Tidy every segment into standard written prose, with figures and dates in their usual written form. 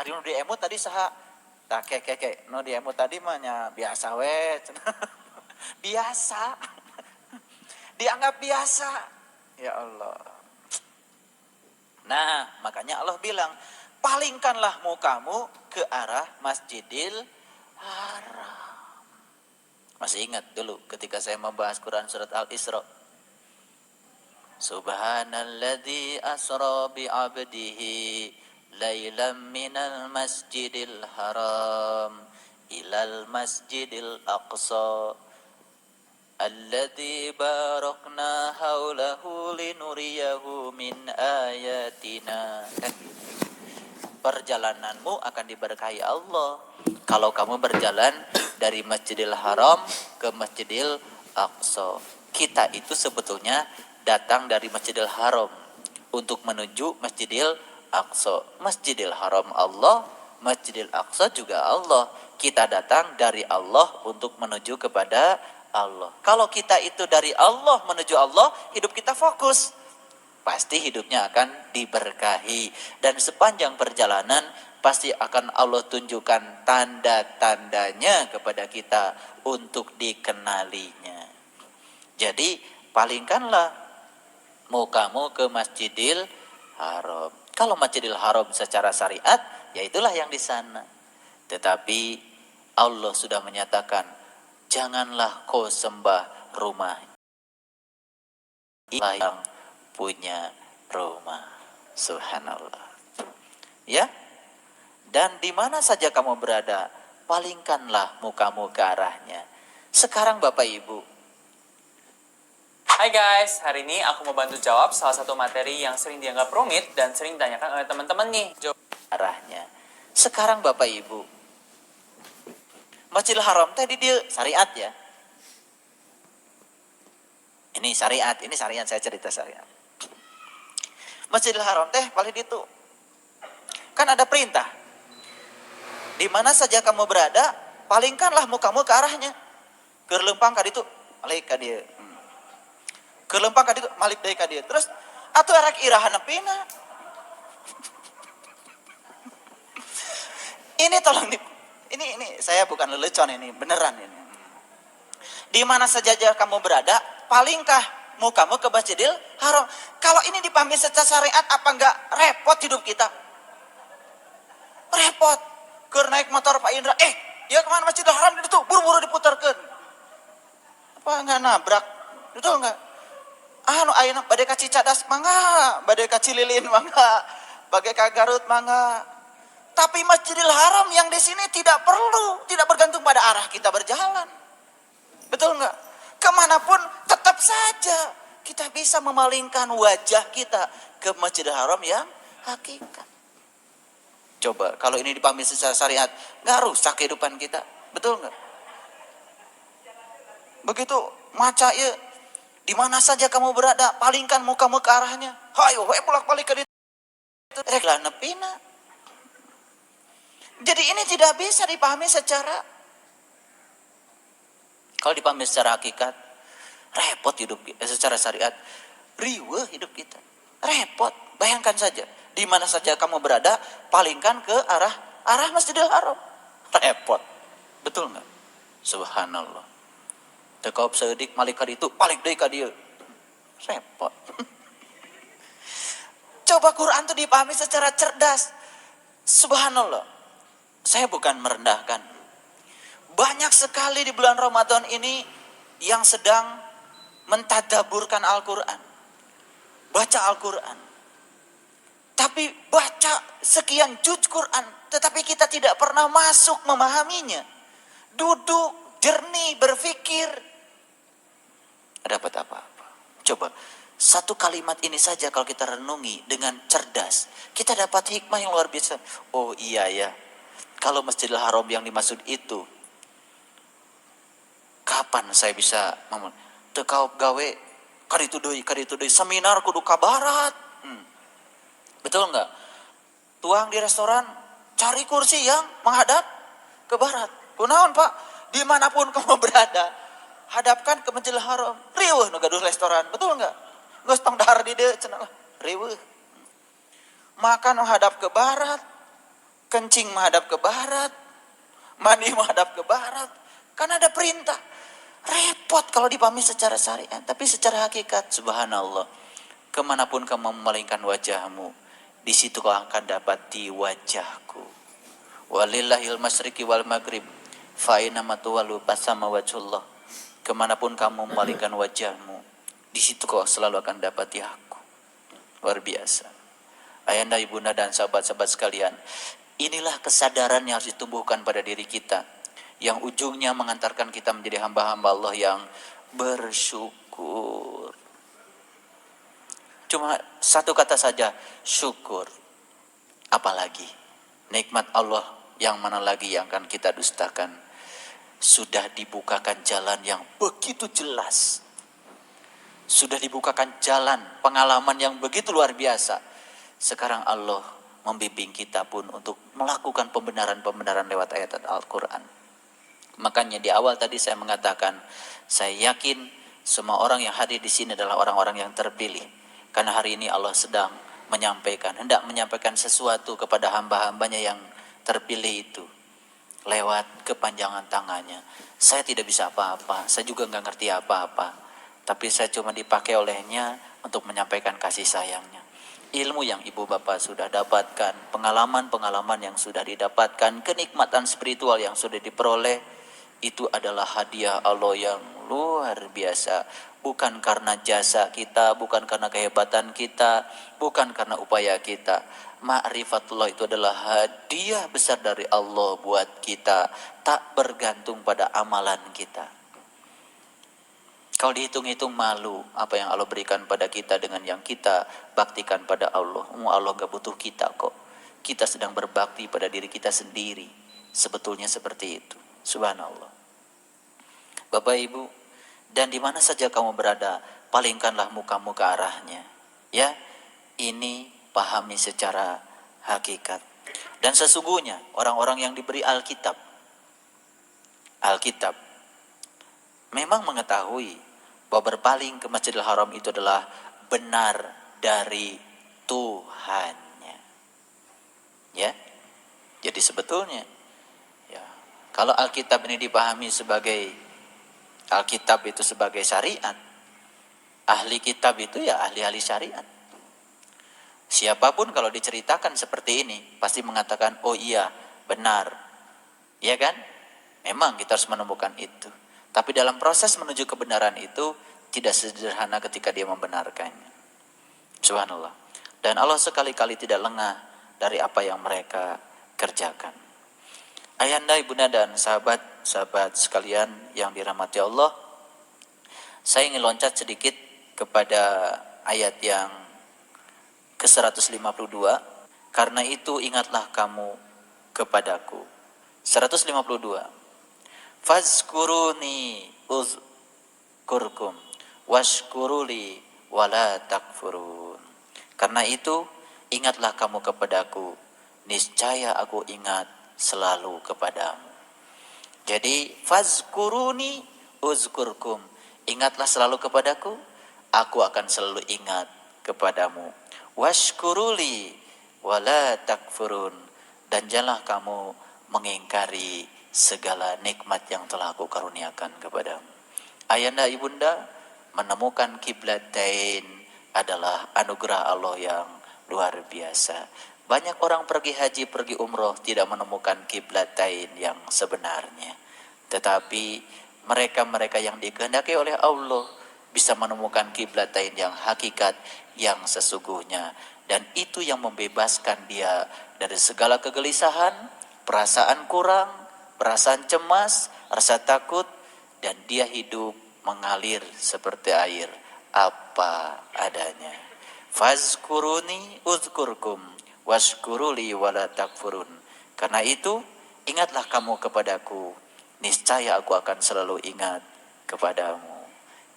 Ari nu diemut tadi saha? Tah keke nu diemut tadi mah nya biasa we. Biasa. Dianggap biasa. Ya Allah. Nah, makanya Allah bilang, palingkanlah mukamu ke arah Masjidil Haram. Masih ingat dulu ketika saya membahas Quran surat Al-Isra. Subhanalladzi asra bi'abdihi lailam minal masjidil haram ilal masjidil aqsa alladzi barakna haulahu linuriyahu min ayatina. Perjalananmu akan diberkahi Allah kalau kamu berjalan dari Masjidil Haram ke Masjidil Aqsa. Kita itu sebetulnya datang dari Masjidil Haram untuk menuju Masjidil Aqsa. Masjidil Haram Allah, Masjidil Aqsa juga Allah. Kita datang dari Allah untuk menuju kepada Allah. Kalau kita itu dari Allah menuju Allah, hidup kita fokus. Pasti hidupnya akan diberkahi. Dan sepanjang perjalanan pasti akan Allah tunjukkan tanda-tandanya kepada kita untuk dikenalinya. Jadi palingkanlah mukamu ke Masjidil Haram. Kalau Masjidil Haram secara syariat, ya itulah yang di sana. Tetapi Allah sudah menyatakan, janganlah kau sembah rumah yang punya rumah. Subhanallah. Ya. Dan di mana saja kamu berada, palingkanlah mukamu ke arahnya. Sekarang Bapak Ibu. Hai guys, hari ini aku mau bantu jawab salah satu materi yang sering dianggap rumit dan sering ditanyakan oleh teman-teman nih. Arahnya. Sekarang Bapak Ibu. Masjidil Haram tadi dia syariat ya. Ini syariat, saya cerita syariat. Masjidil Haram teh paling itu. Kan ada perintah. Di mana saja kamu berada, palingkanlah mukamu ke arahnya. Keur leumpang ka ditu, malik ka dieu. Keur leumpang ka ditu, malik deui ka dieu. Terus atuh erek iraha nepina. Ini tolong ini saya bukan lelecon ini, beneran ini. Di mana saja kamu berada, palingkah mukamu ke Masjidil Haram. Kalau ini dipahami secara syariat, apa enggak repot hidup kita? Repot. Keur naik motor Pak Indra, dia kemana Masjidil Haram itu, buru-buru diputarkan. Apa enggak nabrak? Betul enggak? Anu ayeuna bade ka Cicadas mangga, bade ka Cililin mangga, bade ka Garut mangga. Tapi Masjidil Haram yang di sini tidak bergantung pada arah kita berjalan. Betul enggak? Kemanapun tetap saja kita bisa memalingkan wajah kita ke Masjidil Haram yang hakikat. Coba kalau ini dipahami secara syariat, nggak rusak kehidupan kita, betul nggak? Begitu maca ya, di mana saja kamu berada, palingkan mukamu ke arahnya. Hayo, bolak-balik ke ditu. Reklah nepina. Jadi ini tidak bisa dipahami secara, kalau dipahami secara hakikat, repot hidup kita. Secara syariat, riweuh hidup kita, repot. Bayangkan saja. Di mana saja kamu berada, palingkan ke arah Masjidil Haram. Repot. Betul enggak? Subhanallah. Tekaup seudik malik ka ditu, balik deui ka dieu. Repot. Coba Quran itu dipahami secara cerdas. Subhanallah. Saya bukan merendahkan. Banyak sekali di bulan Ramadan ini yang sedang mentadaburkan Al-Quran. Baca Al-Quran. Tapi baca sekian juz Quran, tetapi kita tidak pernah masuk memahaminya. Duduk, jernih, berpikir. Dapat apa-apa. Coba, satu kalimat ini saja kalau kita renungi dengan cerdas, kita dapat hikmah yang luar biasa. Oh iya ya, kalau Masjidil Haram yang dimaksud itu, kapan saya bisa tekau gawe, kaditu deui, seminar kudu ka barat. Betul enggak? Tuang di restoran, cari kursi yang menghadap ke barat. Kunaon Pak? Dimanapun kamu berada, hadapkan ke Masjidil Haram. Riweuh nu gaduh restoran, betul enggak? Geus tong dahar di dieu cenah lah, riweuh. Makan menghadap ke barat, Kencing menghadap ke barat, mandi menghadap ke barat. Kan ada perintah. Repot kalau dipahami secara syariat. Tapi secara hakikat, subhanallah, kemanapun kamu memalingkan wajahmu, di situ kau akan dapati wajahku. Walillahil masyriqi wal maghrib, fa aina ma tuwallu fasama wajhullah. Kemanapun kamu memalingkan wajahmu, di situ kau selalu akan dapati aku. Luar biasa. Ayanda, ibunda, dan sahabat-sahabat sekalian, inilah kesadaran yang harus ditumbuhkan pada diri kita, yang ujungnya mengantarkan kita menjadi hamba-hamba Allah yang bersyukur. Cuma satu kata saja, syukur. Apalagi nikmat Allah yang mana lagi yang akan kita dustakan? Sudah dibukakan jalan yang begitu jelas. Sudah dibukakan jalan pengalaman yang begitu luar biasa. Sekarang Allah membimbing kita pun untuk melakukan pembenaran-pembenaran lewat ayat Al-Quran. Makanya di awal tadi saya mengatakan, saya yakin semua orang yang hadir di sini adalah orang-orang yang terpilih. Karena hari ini Allah sedang hendak menyampaikan sesuatu kepada hamba-hambanya yang terpilih itu. Lewat kepanjangan tangannya. Saya tidak bisa apa-apa, saya juga nggak ngerti apa-apa. Tapi saya cuma dipakai olehnya untuk menyampaikan kasih sayangnya. Ilmu yang ibu bapak sudah dapatkan, pengalaman-pengalaman yang sudah didapatkan, kenikmatan spiritual yang sudah diperoleh, itu adalah hadiah Allah yang luar biasa. Bukan karena jasa kita, bukan karena kehebatan kita, bukan karena upaya kita. Ma'rifatullah itu adalah hadiah besar dari Allah buat kita, tak bergantung pada amalan kita. Kalau dihitung-hitung malu apa yang Allah berikan pada kita dengan yang kita baktikan pada Allah. Allah gak butuh kita kok. Kita sedang berbakti pada diri kita sendiri. Sebetulnya seperti itu. Subhanallah. Bapak Ibu, dan di mana saja kamu berada, palingkanlah mukamu ke arahnya. Ya, ini pahami secara hakikat. Dan sesungguhnya orang-orang yang diberi Alkitab memang mengetahui bahwa berpaling ke Masjidil Haram itu adalah benar dari Tuhannya. Ya, jadi sebetulnya, ya, kalau Alkitab ini dipahami sebagai Alkitab itu sebagai syariat, ahli kitab itu ya ahli-ahli syariat. Siapapun kalau diceritakan seperti ini pasti mengatakan, oh iya benar, ya kan? Memang kita harus menemukan itu. Tapi dalam proses menuju kebenaran itu tidak sederhana ketika dia membenarkannya. Subhanallah. Dan Allah sekali-kali tidak lengah dari apa yang mereka kerjakan. Ayanda, ibunda, dan sahabat-sahabat sekalian yang dirahmati Allah, saya ingin loncat sedikit kepada ayat yang ke-152. Karena itu ingatlah kamu kepadaku. 152. Fazkuruni uzkurkum washkuruli wala takfurun. Karena itu ingatlah kamu kepadaku, niscaya aku ingat selalu kepadamu. Jadi fazkuruni uzkurkum, ingatlah selalu kepadaku, aku akan selalu ingat kepadamu. Washkuruli wala takfurun, dan janganlah kamu mengingkari segala nikmat yang telah aku karuniakan kepadamu. Ayanda, ibunda, menemukan kiblatain adalah anugerah Allah yang luar biasa. Banyak orang pergi haji, pergi umroh tidak menemukan kiblatain yang sebenarnya. Tetapi mereka-mereka yang dikehendaki oleh Allah bisa menemukan kiblatain yang hakikat, yang sesungguhnya. Dan itu yang membebaskan dia dari segala kegelisahan, perasaan kurang, perasaan cemas, rasa takut, dan dia hidup mengalir seperti air apa adanya. Fazkuruni uzkurkum washkuruli wala takfurun. Karena itu ingatlah kamu kepadaku, niscaya aku akan selalu ingat kepadamu.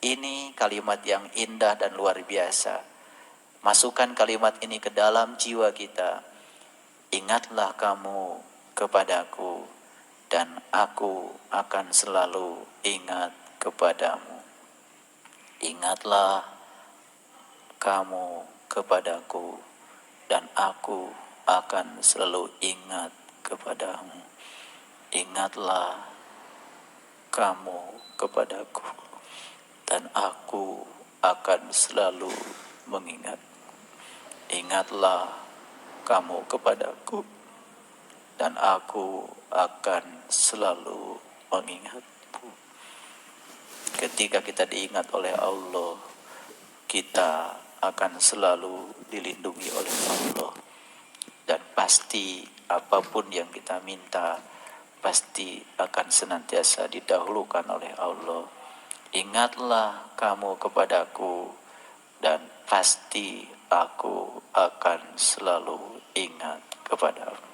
Ini kalimat yang indah dan luar biasa. Masukkan kalimat ini ke dalam jiwa kita. Ingatlah kamu kepadaku, dan aku akan selalu ingat kepadamu. Ingatlah kamu kepadaku, dan aku akan selalu ingat kepadamu. Ingatlah kamu kepadaku, dan aku akan selalu mengingat. Ingatlah kamu kepadaku, dan aku akan selalu mengingatmu. Ketika kita diingat oleh Allah, kita akan selalu dilindungi oleh Allah. Dan pasti apapun yang kita minta, pasti akan senantiasa didahulukan oleh Allah. Ingatlah kamu kepadaku, dan pasti aku akan selalu ingat kepadamu.